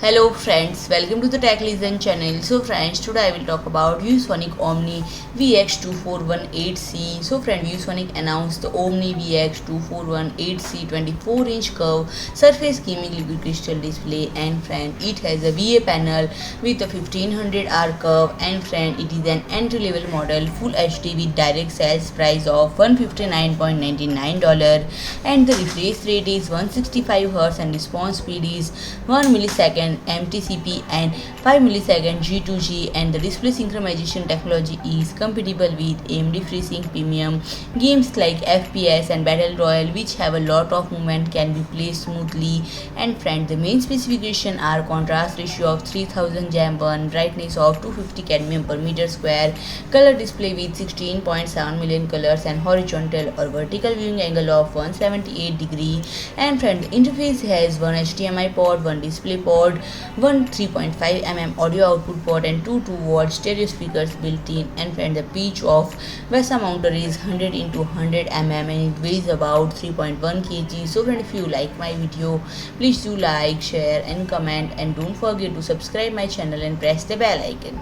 Hello friends, welcome to the Tech Listen channel. So friends, today I will talk about ViewSonic OMNI VX2418C. So friend, ViewSonic announced the OMNI VX2418C 24-inch curve surface gaming liquid crystal display, and friend, it has a VA panel with a 1500R curve, and friend, it is an entry-level model full HD with direct sales price of $159.99, and the refresh rate is 165Hz and response speed is 1 millisecond MTCP and 5 millisecond G2G, and the display synchronization technology is compatible with AMD FreeSync Premium. Games like FPS and Battle Royale, which have a lot of movement, can be played smoothly. And friend, the main specifications are contrast ratio of 3000 jam1, brightness of 250 cadmium per meter square, color display with 16.7 million colors, and horizontal or vertical viewing angle of 178 degree. And friend, the interface has one HDMI port, one display port, one 3.5mm audio output port, and two 2-watt stereo speakers built in. And friend, the pitch of VESA mounter is 100 into 100 mm and it weighs about 3.1 kg. So friend, if you like my video, please do like, share and comment, and don't forget to subscribe my channel and press the bell icon.